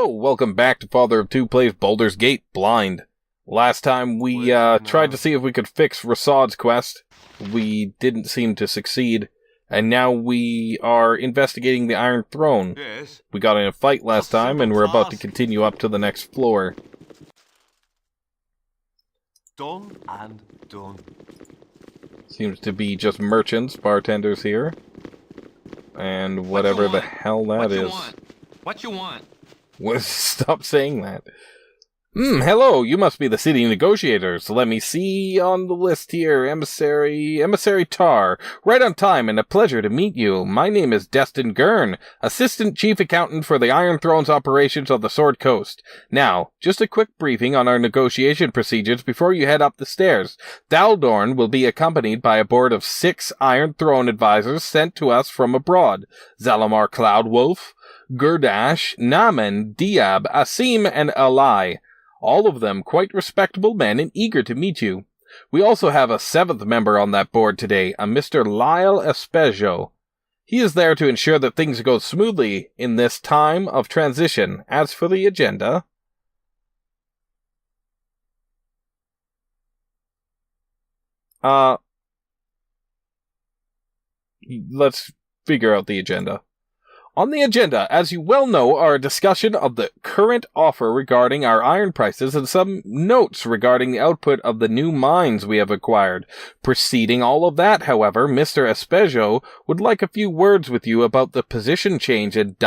Hello, welcome back to Father of Two Plays Baldur's Gate Blind. Last time we tried to see if we could fix Rasad's quest. We didn't seem to succeed, and now we are investigating the Iron Throne. Yes. We got in a fight last time, and we're about to continue up to the next floor. Done and done. Seems to be just merchants, bartenders here. And whatever the hell that is. What you want? Stop saying that. Hello, you must be the city negotiators. Let me see on the list here. Emissary Tar. Right on time, and a pleasure to meet you. My name is Destin Gurn, Assistant Chief Accountant for the Iron Throne's operations on the Sword Coast. Now, just a quick briefing on our negotiation procedures before you head up the stairs. Baldur will be accompanied by a board of 6 Iron Throne advisors sent to us from abroad. Zalamar Cloudwolf, Gurdash, Naman, Diab, Asim, and Alai. All of them quite respectable men and eager to meet you. We also have a 7th member on that board today, a Mr. Lyle Espejo. He is there to ensure that things go smoothly in this time of transition. As for the agenda... let's figure out the agenda. On the agenda, as you well know, are a discussion of the current offer regarding our iron prices and some notes regarding the output of the new mines we have acquired. Preceding all of that, however, Mr. Espejo would like a few words with you about the position change and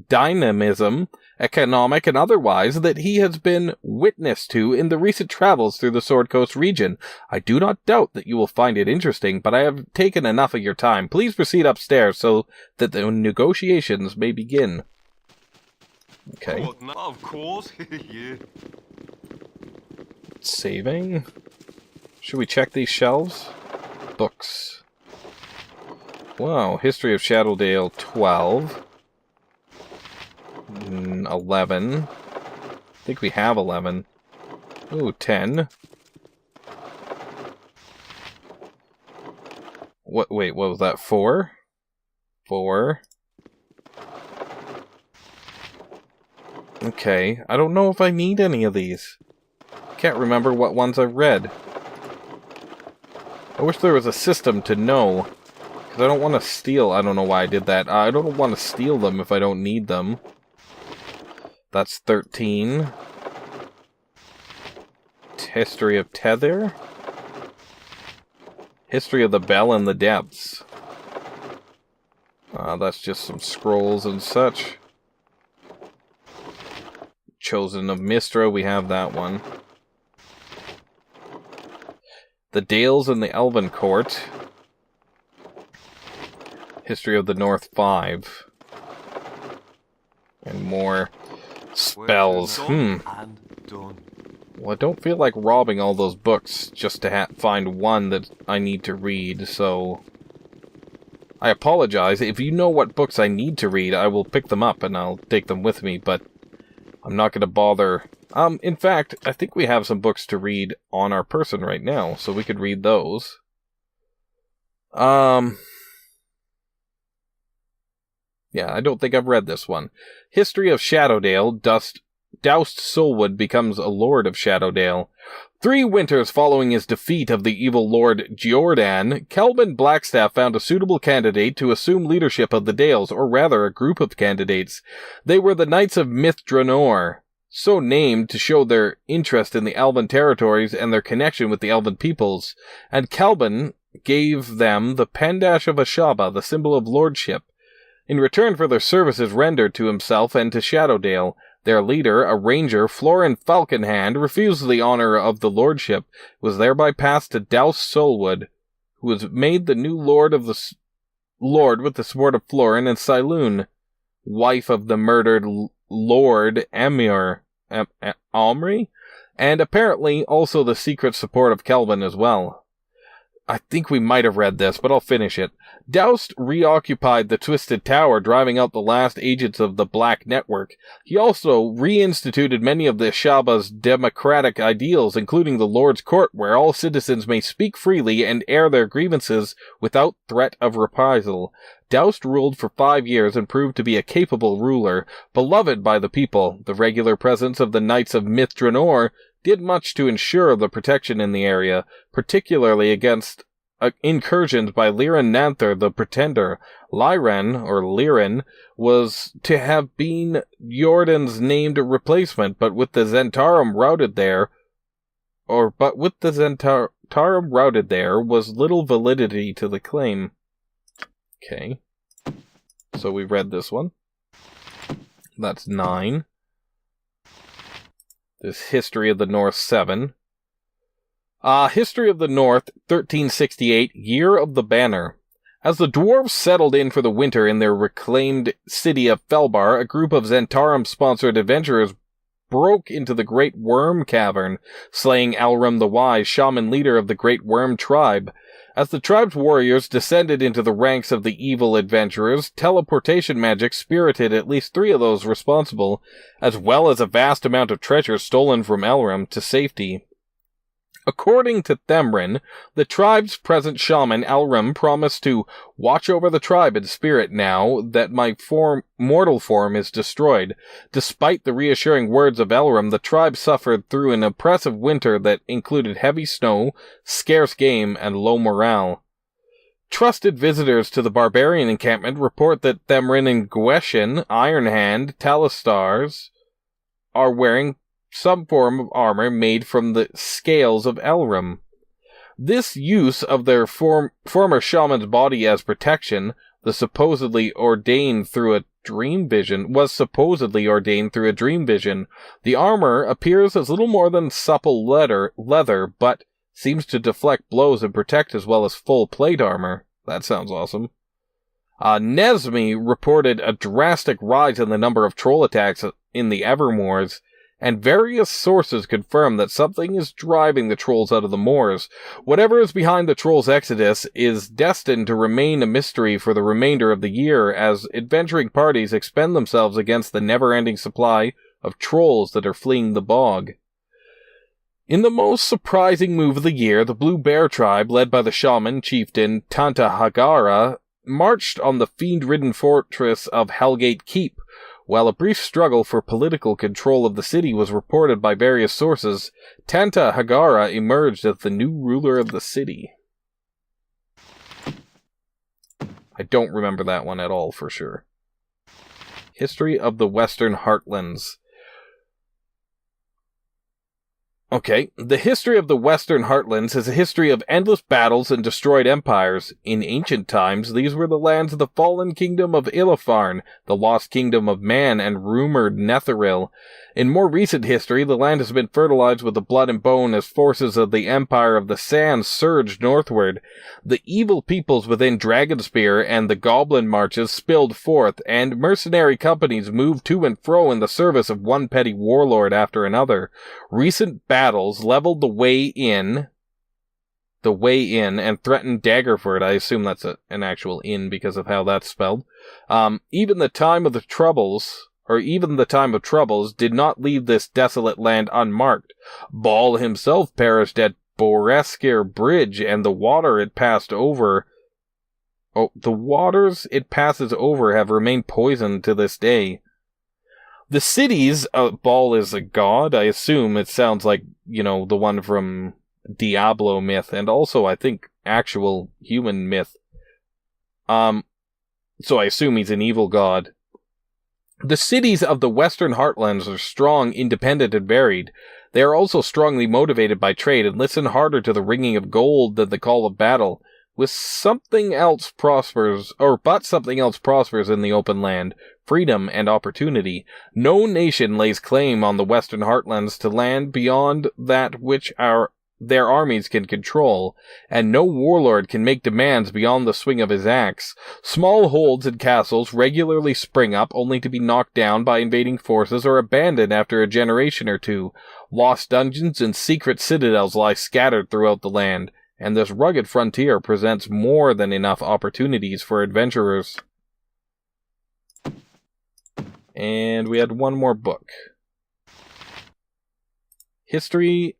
dynamism, economic and otherwise, that he has been witness to in the recent travels through the Sword Coast region. I do not doubt that you will find it interesting, but I have taken enough of your time. Please proceed upstairs so that the negotiations may begin. Okay. Of course. Yeah. Saving. Should we check these shelves? Books. Wow, History of Shadowdale 12. 11. I think we have 11. Ooh, 10. Wait, what was that? 4? 4. Okay, I don't know if I need any of these. Can't remember what ones I've read. I wish there was a system to know. Because I don't want to steal. I don't know why I did that. I don't want to steal them if I don't need them. That's 13. History of Tether. History of the Bell in the Depths. That's just some scrolls and such. Chosen of Mistra, we have that one. The Dales in the Elven Court. History of the North 5. And more spells. Well, I don't feel like robbing all those books just to find one that I need to read, so... I apologize. If you know what books I need to read, I will pick them up and I'll take them with me, but I'm not going to bother. In fact, I think we have some books to read on our person right now, so we could read those. Yeah, I don't think I've read this one. History of Shadowdale. Doused Soulwood becomes a Lord of Shadowdale. 3 winters following his defeat of the evil Lord Jordan, Kelvin Blackstaff found a suitable candidate to assume leadership of the Dales, or rather a group of candidates. They were the Knights of Mithranor, so named to show their interest in the Elven territories and their connection with the Elven peoples, and Kelvin gave them the Pendash of Ashaba, the symbol of lordship. In return for their services rendered to himself and to Shadowdale, their leader, a ranger, Florin Falconhand, refused the honor of the lordship, was thereby passed to Douse Soulwood, who was made the new lord with the sword of Florin, and Siloon, wife of the murdered Lord Omri, and apparently also the secret support of Kelvin as well. I think we might have read this, but I'll finish it. Doust reoccupied the Twisted Tower, driving out the last agents of the Black Network. He also reinstituted many of the Shaba's democratic ideals, including the Lord's Court, where all citizens may speak freely and air their grievances without threat of reprisal. Doust ruled for 5 years and proved to be a capable ruler, beloved by the people. The regular presence of the Knights of Mithranor did much to ensure the protection in the area, particularly against incursions by Liren Nanther the Pretender. Liren, was to have been Jordan's named replacement, but with the Zentarum routed there, was little validity to the claim. Okay. So we read this one. That's 9. This History of the North 7. History of the North, 1368, Year of the Banner. As the dwarves settled in for the winter in their reclaimed city of Felbar, a group of Zentarum-sponsored adventurers broke into the Great Worm Cavern, slaying Alrum the Wise, shaman leader of the Great Worm tribe. As the tribe's warriors descended into the ranks of the evil adventurers, teleportation magic spirited at least 3 of those responsible, as well as a vast amount of treasure stolen from Elrum to safety. According to Themrin, the tribe's present shaman, Elrum, promised to watch over the tribe in spirit now that my mortal form is destroyed. Despite the reassuring words of Elrum, the tribe suffered through an oppressive winter that included heavy snow, scarce game, and low morale. Trusted visitors to the barbarian encampment report that Themrin and Gweshin, Ironhand, Talistars are wearing some form of armor made from the scales of Elrum. This use of their former shaman's body as protection, was supposedly ordained through a dream vision. The armor appears as little more than supple leather, but seems to deflect blows and protect as well as full plate armor. That sounds awesome. Nesme reported a drastic rise in the number of troll attacks in the Evermoors, and various sources confirm that something is driving the trolls out of the moors. Whatever is behind the trolls' exodus is destined to remain a mystery for the remainder of the year, as adventuring parties expend themselves against the never-ending supply of trolls that are fleeing the bog. In the most surprising move of the year, the Blue Bear tribe, led by the shaman chieftain Tanta Hagara, marched on the fiend-ridden fortress of Hellgate Keep. While a brief struggle for political control of the city was reported by various sources, Tanta Hagara emerged as the new ruler of the city. I don't remember that one at all for sure. History of the Western Heartlands. Okay, the history of the Western Heartlands is a history of endless battles and destroyed empires. In ancient times, these were the lands of the fallen kingdom of Ilofarn, the lost kingdom of Man, and rumored Netheril. In more recent history, the land has been fertilized with the blood and bone as forces of the Empire of the Sands surged northward. The evil peoples within Dragonspear and the Goblin Marches spilled forth, and mercenary companies moved to and fro in the service of one petty warlord after another. Recent battles leveled the way in, and threatened Daggerford. I assume that's an actual inn because of how that's spelled. Even the time of troubles did not leave this desolate land unmarked. Baal himself perished at Boreskir Bridge, and the waters it passes over have remained poisoned to this day. The cities, Baal is a god, I assume. It sounds like, the one from Diablo myth, and also, I think, actual human myth. So I assume he's an evil god. The cities of the Western Heartlands are strong, independent, and varied. They are also strongly motivated by trade and listen harder to the ringing of gold than the call of battle. But something else prospers in the open land, freedom and opportunity. No nation lays claim on the Western Heartlands to land beyond that which their armies can control, and no warlord can make demands beyond the swing of his axe. Small holds and castles regularly spring up, only to be knocked down by invading forces or abandoned after a generation or two. Lost dungeons and secret citadels lie scattered throughout the land, and this rugged frontier presents more than enough opportunities for adventurers. And we had one more book. History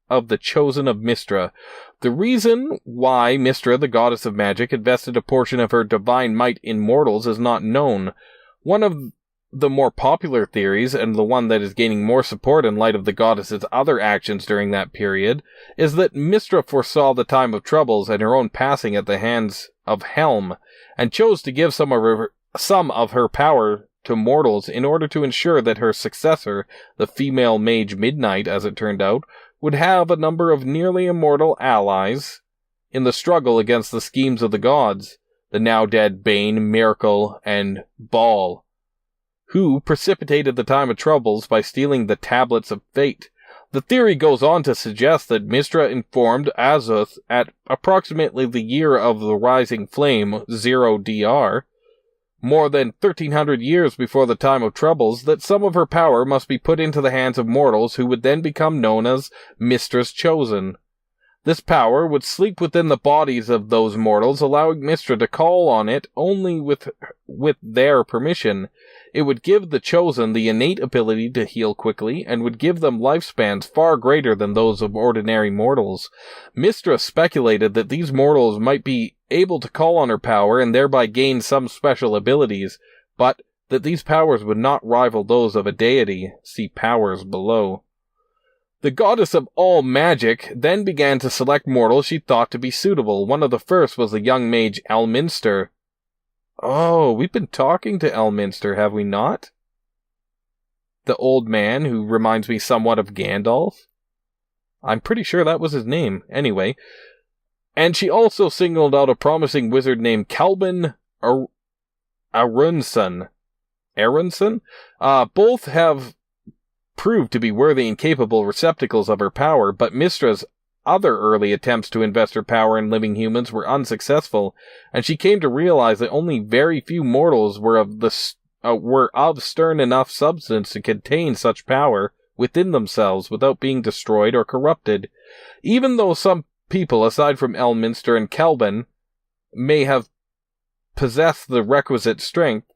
of the Chosen of Mystra. The reason why Mystra, the goddess of magic, invested a portion of her divine might in mortals is not known. One of the more popular theories, and the one that is gaining more support in light of the goddess's other actions during that period, is that Mystra foresaw the time of troubles and her own passing at the hands of Helm, and chose to give some of her power to mortals in order to ensure that her successor, the female mage Midnight, as it turned out, would have a number of nearly immortal allies in the struggle against the schemes of the gods, the now dead Bane, Miracle, and Baal, who precipitated the time of troubles by stealing the Tablets of Fate. The theory goes on to suggest that Mystra informed Azuth at approximately the year of the Rising Flame, 0 DR, more than 1,300 years before the time of troubles, that some of her power must be put into the hands of mortals who would then become known as Mystra's Chosen. This power would sleep within the bodies of those mortals, allowing Mystra to call on it only with their permission. It would give the Chosen the innate ability to heal quickly, and would give them lifespans far greater than those of ordinary mortals. Mystra speculated that these mortals might be able to call on her power and thereby gain some special abilities, but that these powers would not rival those of a deity. See powers below. The goddess of all magic then began to select mortals she thought to be suitable. One of the first was the young mage Elminster. Oh, we've been talking to Elminster, have we not? The old man who reminds me somewhat of Gandalf? I'm pretty sure that was his name. Anyway. And she also singled out a promising wizard named Kalban Arunson. Both have proved to be worthy and capable receptacles of her power, but Mystra's other early attempts to invest her power in living humans were unsuccessful, and she came to realize that only very few mortals were of stern enough substance to contain such power within themselves without being destroyed or corrupted. Even though some people, aside from Elminster and Kelban, may have possessed the requisite strength,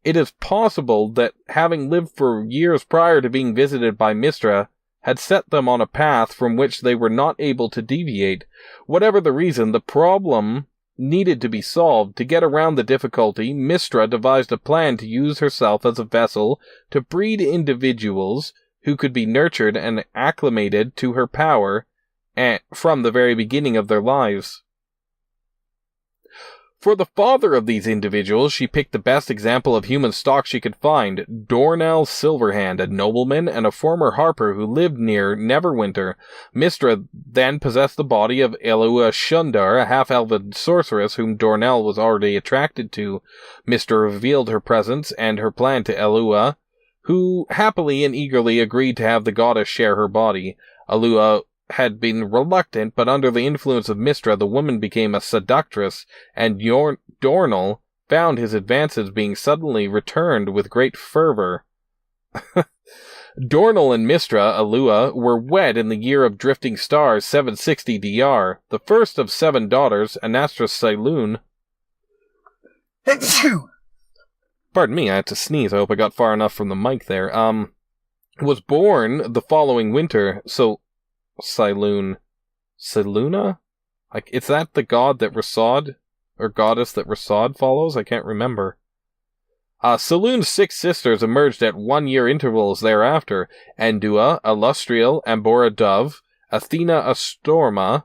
it is possible that, having lived for years prior to being visited by Mystra, had set them on a path from which they were not able to deviate. Whatever the reason, the problem needed to be solved. To get around the difficulty, Mystra devised a plan to use herself as a vessel to breed individuals who could be nurtured and acclimated to her power from the very beginning of their lives. For the father of these individuals, she picked the best example of human stock she could find, Dornell Silverhand, a nobleman and a former harper who lived near Neverwinter. Mystra then possessed the body of Elua Shundar, a half-elven sorceress whom Dornell was already attracted to. Mystra revealed her presence and her plan to Elua, who happily and eagerly agreed to have the goddess share her body. Elua had been reluctant, but under the influence of Mystra, the woman became a seductress, and Dornell found his advances being suddenly returned with great fervor. Dornell and Mystra, Elua, were wed in the year of Drifting Stars, 760 DR. The first of 7 daughters, Anastra Sailoon. Pardon me, I had to sneeze. I hope I got far enough from the mic there. Was born the following winter, so Sailoon. Siluna? Is that the god that Rasad, or goddess that Rasad follows? I can't remember. Saloon's 6 sisters emerged at 1-year intervals thereafter. Andua, Illustrial, Ambora Dove, Athena Astorma.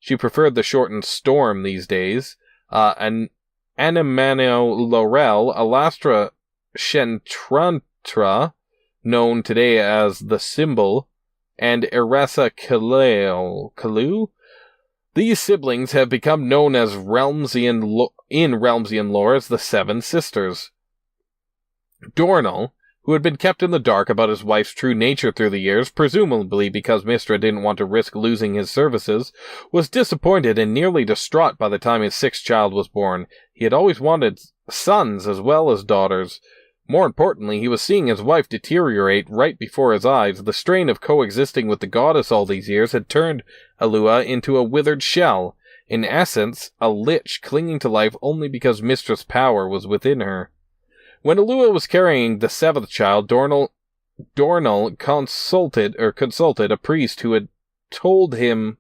She preferred the shortened Storm these days. And Animano Laurel, Alastra Shentrantra, known today as the Symbol, and Eresa Kalu. These siblings have become known as in Realmsian lore as the 7 Sisters. Dornell, who had been kept in the dark about his wife's true nature through the years, presumably because Mystra didn't want to risk losing his services, was disappointed and nearly distraught by the time his 6th child was born. He had always wanted sons as well as daughters. More importantly, he was seeing his wife deteriorate right before his eyes. The strain of coexisting with the goddess all these years had turned Alua into a withered shell. In essence, a lich clinging to life only because Mistress' power was within her. When Alua was carrying the 7th child, Dornall consulted a priest who had told him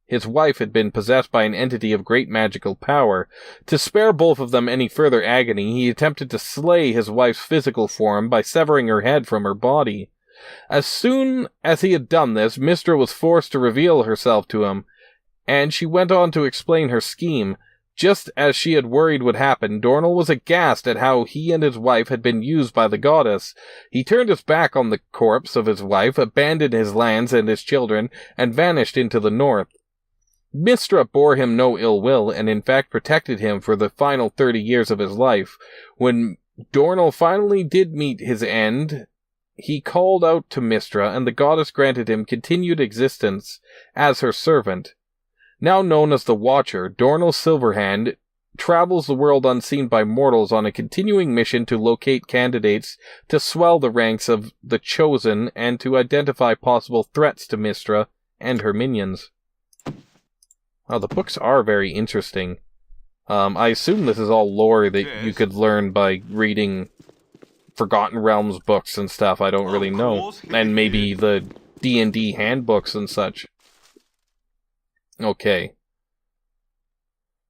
his wife had been possessed by an entity of great magical power. To spare both of them any further agony, he attempted to slay his wife's physical form by severing her head from her body. As soon as he had done this, Mistra was forced to reveal herself to him, and she went on to explain her scheme. Just as she had worried would happen, Dornall was aghast at how he and his wife had been used by the goddess. He turned his back on the corpse of his wife, abandoned his lands and his children, and vanished into the north. Mistra bore him no ill will, and in fact protected him for the final 30 years of his life. When Dornall finally did meet his end, he called out to Mistra, and the goddess granted him continued existence as her servant. Now known as the Watcher, Dornall Silverhand travels the world unseen by mortals on a continuing mission to locate candidates to swell the ranks of the Chosen and to identify possible threats to Mistra and her minions. Oh, the books are very interesting. I assume this is all lore that you could learn by reading Forgotten Realms books and stuff. I don't really know. And maybe the D&D handbooks and such. Okay.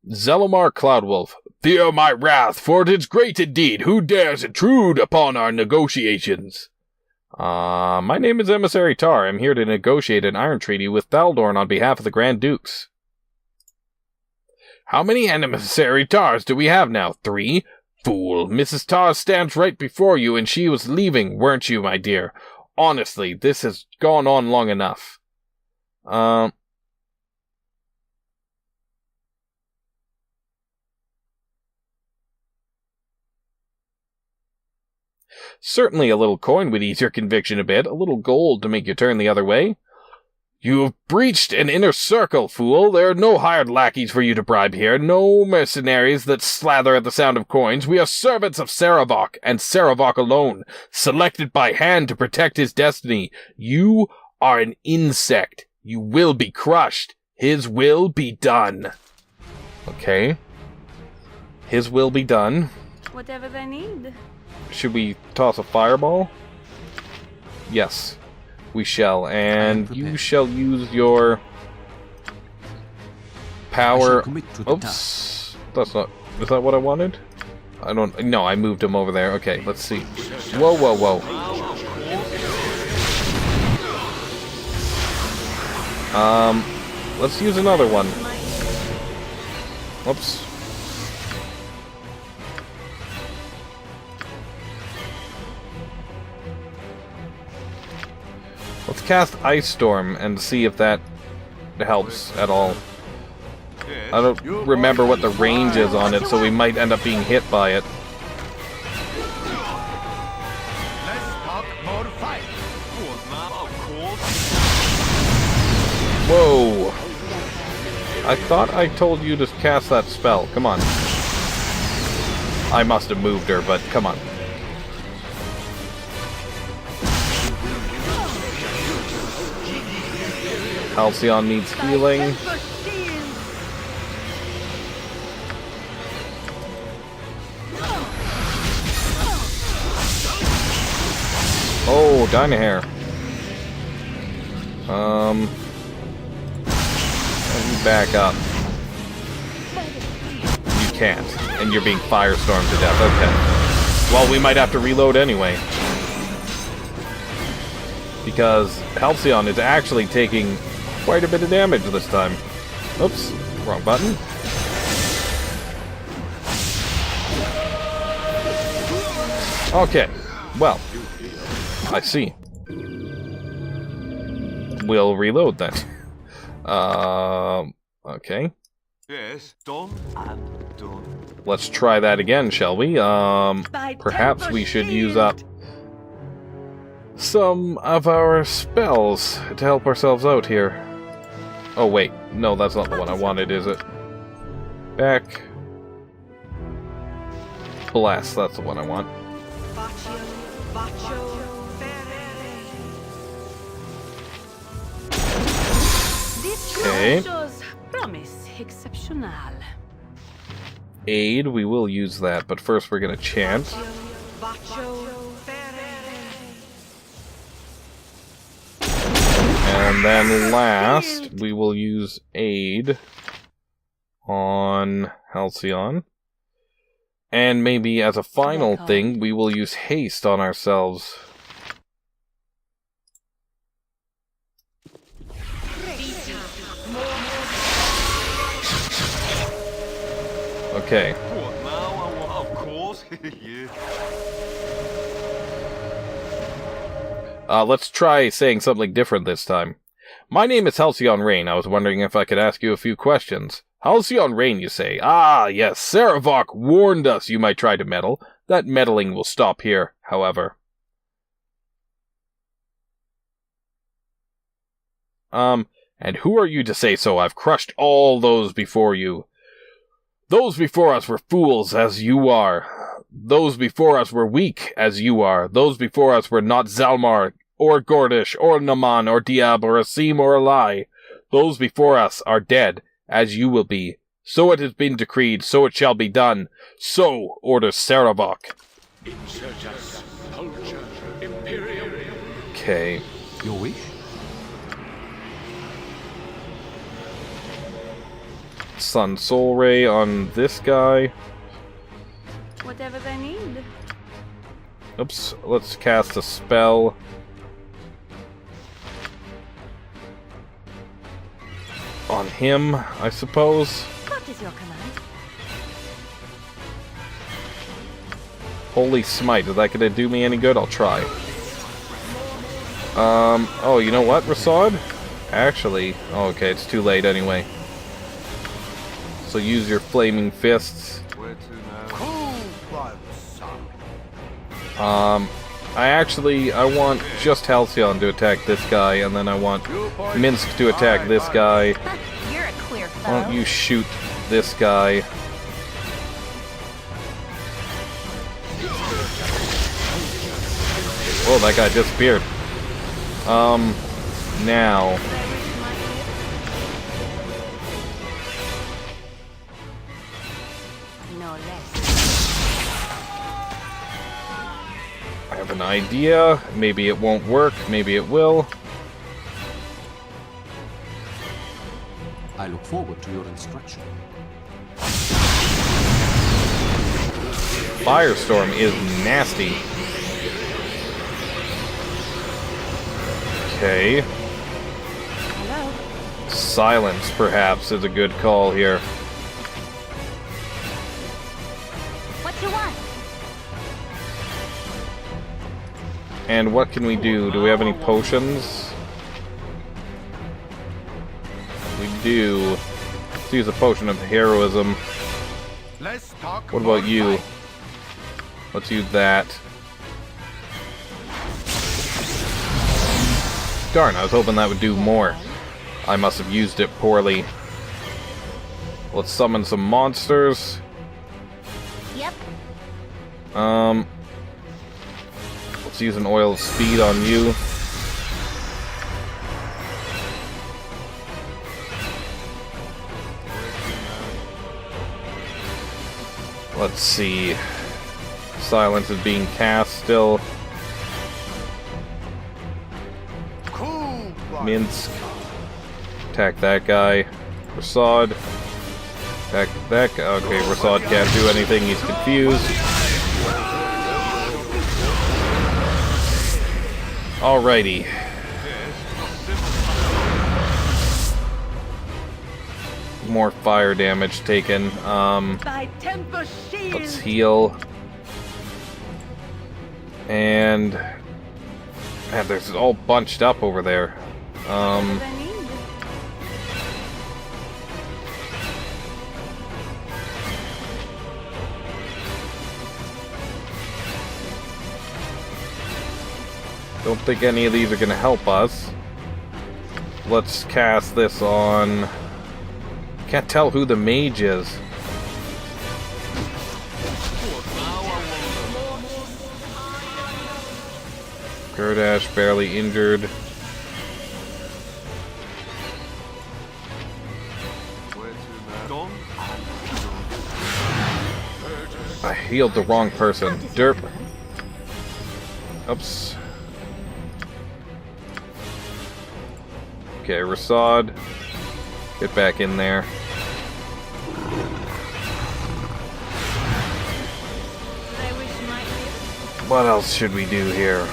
Zelomar Cloudwolf. Fear my wrath, for it is great indeed. Who dares intrude upon our negotiations? My name is Emissary Tar. I'm here to negotiate an iron treaty with Thaldorn on behalf of the Grand Dukes. How many Emissary Tars do we have now? 3? Fool, Mrs. Tar stands right before you, and she was leaving, weren't you, my dear? Honestly, this has gone on long enough. Certainly a little coin would ease your conviction a bit, a little gold to make you turn the other way. You have breached an inner circle, fool. There are no hired lackeys for you to bribe here, no mercenaries that slather at the sound of coins. We are servants of Sarevok, and Sarevok alone, selected by hand to protect his destiny. You are an insect. You will be crushed. His will be done. Okay. His will be done. Whatever they need. Should we toss a fireball? Yes. We shall, and you shall use your power. Oops, that's not. Is that what I wanted? I don't. No, I moved him over there. Okay, let's see. Whoa, whoa, whoa. Let's use another one. Whoops. Let's cast Ice Storm and see if that helps at all. I don't remember what the range is on it, so we might end up being hit by it. Whoa! I thought I told you to cast that spell. Come on. I must have moved her, but come on. Halcyon needs healing. Oh, Dynahair. Let me back up. You can't, and you're being firestormed to death. Okay. Well, we might have to reload anyway. Because Halcyon is actually taking quite a bit of damage this time. Oops, wrong button. Okay, well, I see. We'll reload then. Okay. Yes, done and done. Let's try that again, shall we? Perhaps we should use up some of our spells to help ourselves out here. Oh wait, no, that's not the one I wanted, is it? Back. Bless, that's the one I want. Okay. Promise exceptional. Aid, we will use that, but first we're gonna chant. And then last, we will use Aid on Halcyon. And maybe as a final thing, we will use Haste on ourselves. Okay. What now? Of course. Yeah. Let's try saying something different this time. My name is Halcyon Rain. I was wondering if I could ask you a few questions. Halcyon Rain, you say? Ah, yes, Sarevok warned us you might try to meddle. That meddling will stop here, however. And who are you to say so? I've crushed all those before you. Those before us were fools, as you are. Those before us were weak, as you are. Those before us were not Zalmar, or Gordish, or Naman, or Diab, or Asim, or Alai. Those before us are dead, as you will be. So it has been decreed, so it shall be done. So orders Sarevok. Insurgents, culture, imperium. Okay. Your wish? Sun Soul Ray on this guy. Whatever they need. Oops, let's cast a spell. On him, I suppose. What is your command? Holy Smite, is that gonna do me any good? I'll try. Oh, you know what, Rasad? Actually, oh, okay, it's too late anyway. So use your Flaming Fists. Where to now? I want just Halcyon to attack this guy, and then I want Minsk to attack this guy. You're a queer Why fellow. don't you shoot this guy? Whoa, that guy disappeared. Now. No less. I have an idea. Maybe it won't work. Maybe it will. I look forward to your instruction. Firestorm is nasty. Okay. Hello. Silence, perhaps, is a good call here. What you want? And what can we do? Do we have any potions? We do. Let's use a potion of heroism. Let's talk. What about you? Let's use that. Darn, I was hoping that would do more. I must have used it poorly. Let's summon some monsters. Yep. Let's use an oil of speed on you. Let's see. Silence is being cast still. Minsk. Attack that guy. Rasad. Attack that guy. Okay, Rasad can't do anything. He's confused. Alrighty. More fire damage taken. By temper shield. Let's heal. And man, there's all bunched up over there. Whatever they need. Don't think any of these are gonna help us. Let's cast this on... Can't tell who the mage is. Gerdash barely injured. I healed the wrong person. Derp. Oops. Okay, Rasad. Get back in there. What else should we do here?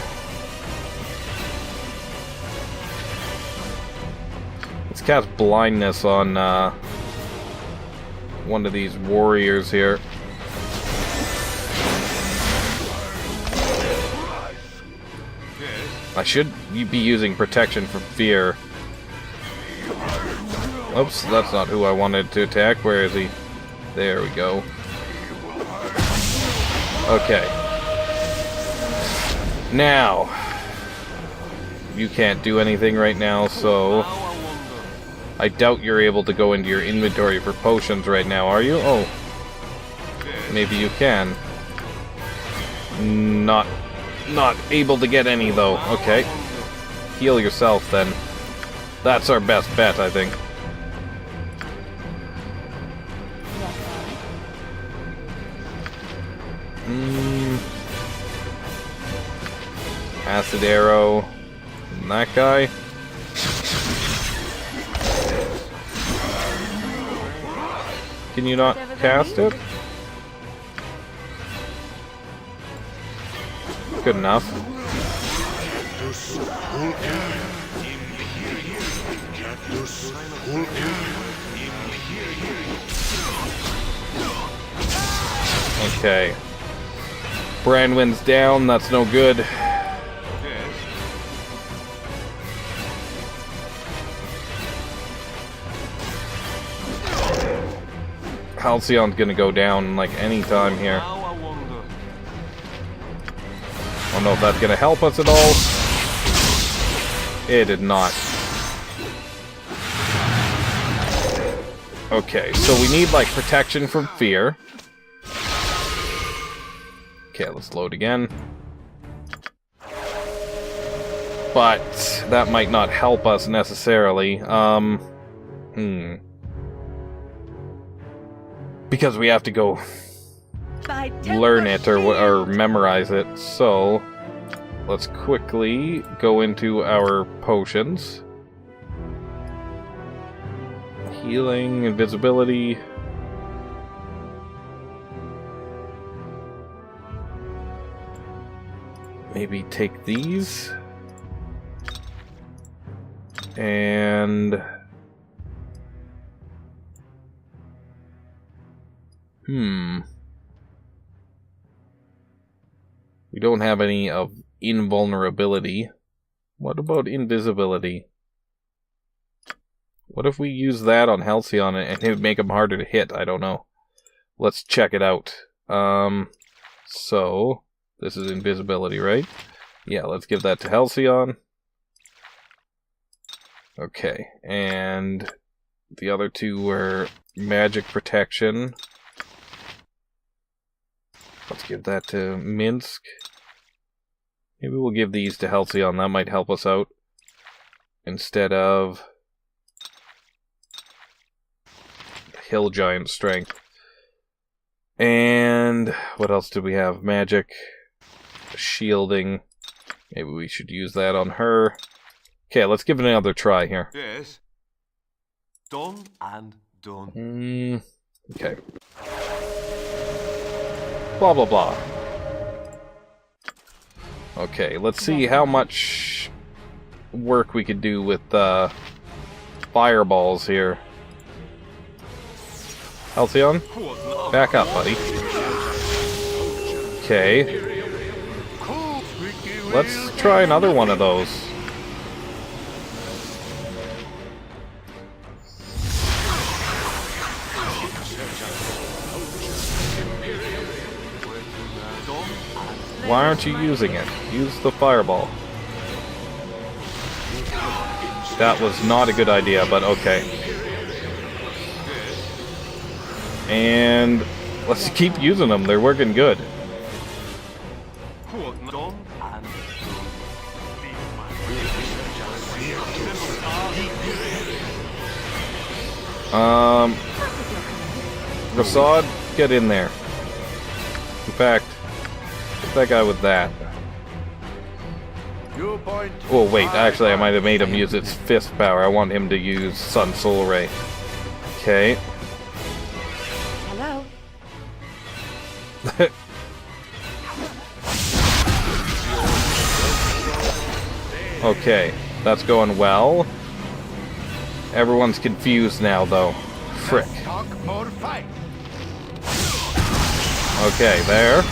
Let's cast blindness on one of these warriors here. I should be using protection from fear. Oops, that's not who I wanted to attack. Where is he? There we go. Okay. Now, you can't do anything right now, so I doubt you're able to go into your inventory for potions right now, are you? Oh, maybe you can. Not able to get any, though. Okay. Heal yourself, then. That's our best bet, I think. Acid arrow. And that guy. Can you not cast it? Good enough. Okay. Branwyn's down, that's no good. Halcyon's gonna go down like any time here. I don't know if that's gonna help us at all. It did not. Okay, so we need like protection from fear. Okay, let's load again. But that might not help us necessarily. Because we have to go learn it or memorize it. So let's quickly go into our potions. Healing, invisibility. Maybe take these. And we don't have any of invulnerability. What about invisibility? What if we use that on Halcyon and it would make him harder to hit? I don't know. Let's check it out. So this is invisibility, right? Yeah, let's give that to Halcyon. Okay, and the other two were magic protection. Let's give that to Minsk. Maybe we'll give these to Halcyon. That might help us out. Instead of Hill Giant Strength. And what else do we have? Magic. Shielding. Maybe we should use that on her. Okay, let's give it another try here. Yes. Done and done. Okay. Blah, blah, blah. Okay, let's see how much work we could do with fireballs here. Halcyon, back up, buddy. Okay. Let's try another one of those. Why aren't you using it? Use the fireball. That was not a good idea, but okay. And let's keep using them. They're working good. Rasad, get in there. In fact, hit that guy with that. Oh, wait, actually, I might have made him use its fist power. I want him to use Sun Soul Ray. Okay. Hello. Okay, that's going well. Everyone's confused now, though. Frick. Okay, there.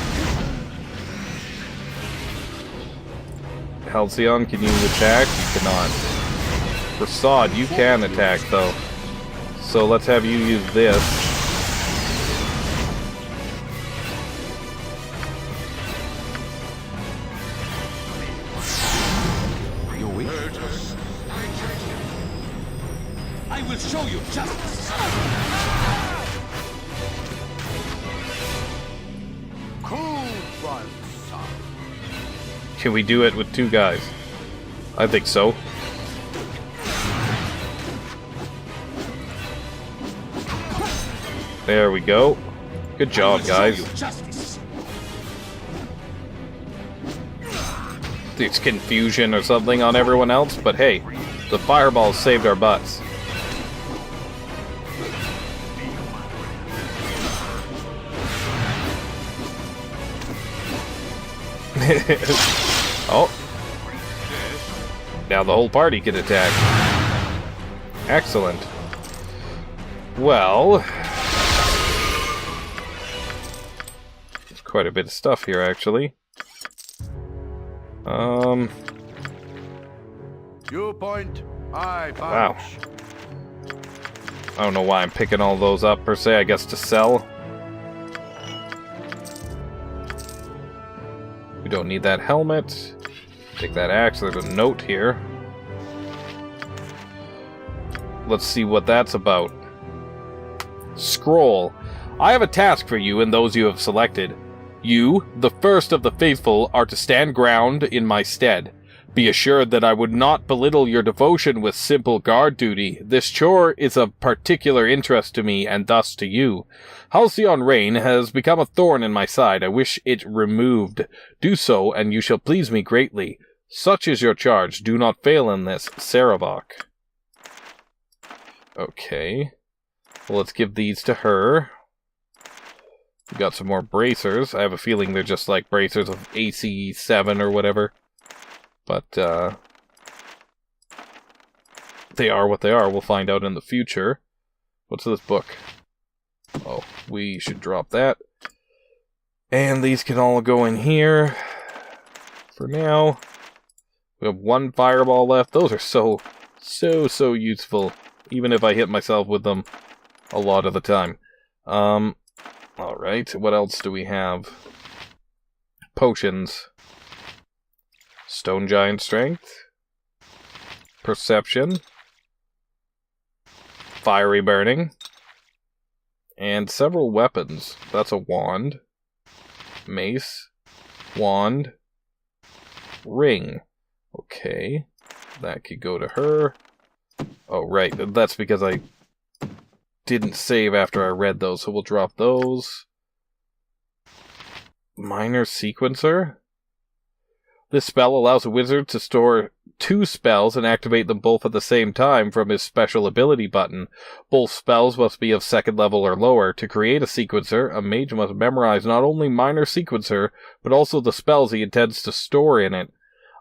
Halcyon, can you attack? You cannot. Rasad, you can attack, though. So let's have you use this. You wish? I will show you justice. Can we do it with two guys? I think so. There we go. Good job, guys. It's confusion or something on everyone else, but hey, the fireballs saved our butts. Oh. Now the whole party can attack. Excellent. Well, there's quite a bit of stuff here, actually. You point, I punch. Wow. I don't know why I'm picking all those up, per se. I guess to sell. We don't need that helmet. Take that axe. There's a note here. Let's see what that's about. Scroll. I have a task for you and those you have selected. You, the first of the faithful, are to stand ground in my stead. Be assured that I would not belittle your devotion with simple guard duty. This chore is of particular interest to me, and thus to you. Halcyon Rain has become a thorn in my side. I wish it removed. Do so, and you shall please me greatly. Such is your charge. Do not fail in this. Sarevok. Okay. Well, let's give these to her. We got some more bracers. I have a feeling they're just like bracers of AC 7 or whatever. But, they are what they are. We'll find out in the future. What's this book? Oh, we should drop that. And these can all go in here. For now. We have one fireball left. Those are so useful. Even if I hit myself with them a lot of the time. Alright, what else do we have? Potions. Stone Giant Strength. Perception. Fiery Burning. And several weapons. That's a wand. Mace. Wand. Ring. Okay. That could go to her. Oh, right. That's because I didn't save after I read those, so we'll drop those. Minor Sequencer. This spell allows a wizard to store 2 spells and activate them both at the same time from his special ability button. Both spells must be of 2nd level or lower. To create a sequencer, a mage must memorize not only Minor Sequencer, but also the spells he intends to store in it.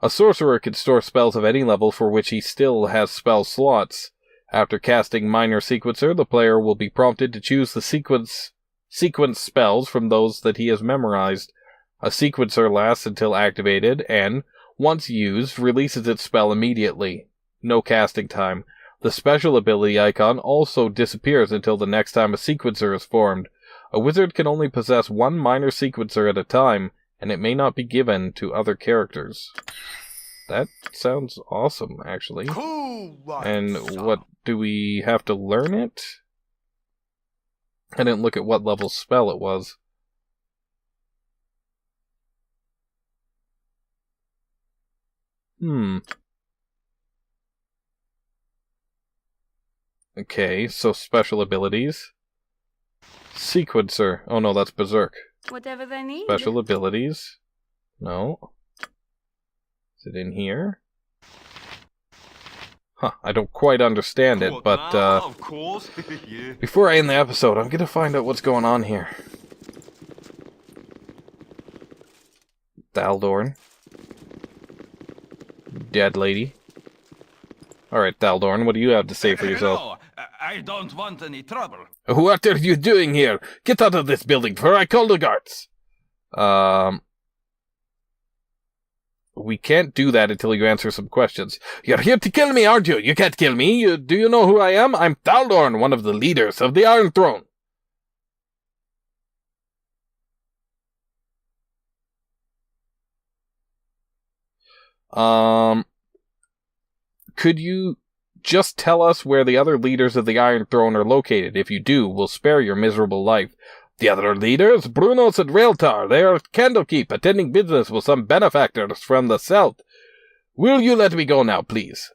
A sorcerer can store spells of any level for which he still has spell slots. After casting Minor Sequencer, the player will be prompted to choose the sequence spells from those that he has memorized. A sequencer lasts until activated, and, once used, releases its spell immediately. No casting time. The special ability icon also disappears until the next time a sequencer is formed. A wizard can only possess one Minor Sequencer at a time, and it may not be given to other characters. That sounds awesome, actually. Cool one, And son. what, do we have to learn it? I didn't look at what level spell it was. Okay, so special abilities. Sequencer. Oh no, that's Berserk. Whatever they need. Special abilities. No. Is it in here? Huh, I don't quite understand it, but of course. Yeah. before I end the episode, I'm gonna find out what's going on here. Thaldorn. Dead lady. Alright, Thaldorn, what do you have to say for yourself? No, I don't want any trouble. What are you doing here? Get out of this building before I call the guards! We can't do that until you answer some questions. You're here to kill me, aren't you? You can't kill me. Do you know who I am? I'm Thaldorn, one of the leaders of the Iron Throne. Could you just tell us where the other leaders of the Iron Throne are located? If you do, we'll spare your miserable life. The other leaders? Brunos and Raeltar. They are at Candlekeep, attending business with some benefactors from the south. Will you let me go now, please?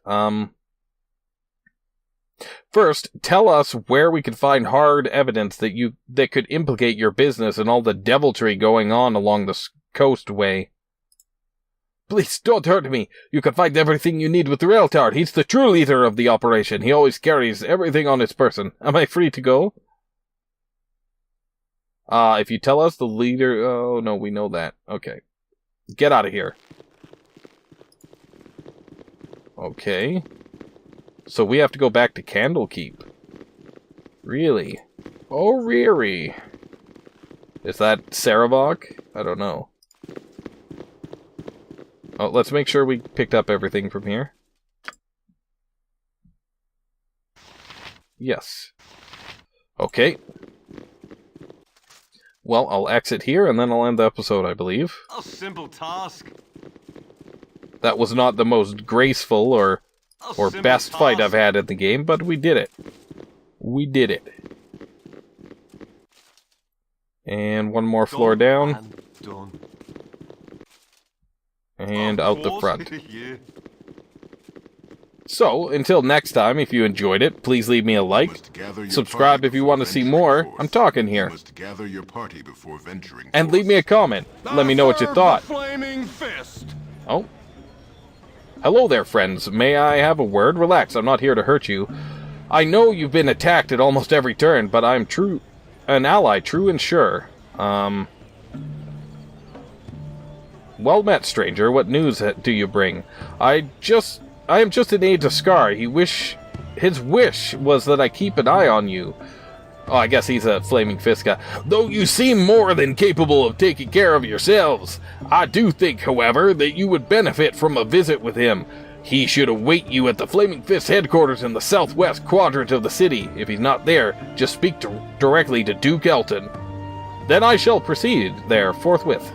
First, tell us where we can find hard evidence that could implicate your business and all the deviltry going on along the coastway. Please, don't hurt me. You can find everything you need with Raeltar. He's the true leader of the operation. He always carries everything on his person. Am I free to go? If you tell us the leader... Oh, no, we know that. Okay. Get out of here. Okay. So we have to go back to Candlekeep. Really? Oh, really? Is that Sarevok? I don't know. Oh, let's make sure we picked up everything from here. Yes. Okay. Well, I'll exit here, and then I'll end the episode, I believe. A simple task. That was not the most graceful or best fight I've had in the game, but we did it. We did it. And one more floor down. And out the front. Yeah. So, until next time, if you enjoyed it, please leave me a like. Subscribe if you want to see more. I'm talking here. And leave me a comment. Let me know what you thought. Flaming fist. Oh. Hello there, friends. May I have a word? Relax, I'm not here to hurt you. I know you've been attacked at almost every turn, but I'm an ally, true and sure. Well met, stranger. What news do you bring? I am just an aide to Scar. His wish was that I keep an eye on you. Oh, I guess he's a flaming fist guy. Though you seem more than capable of taking care of yourselves, I do think, however, that you would benefit from a visit with him. He should await you at the Flaming Fist headquarters in the southwest quadrant of the city. If he's not there, just speak directly to Duke Elton. Then I shall proceed there forthwith.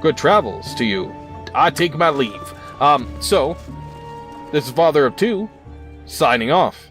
Good travels to you. I take my leave. So, this is Father of Two, signing off.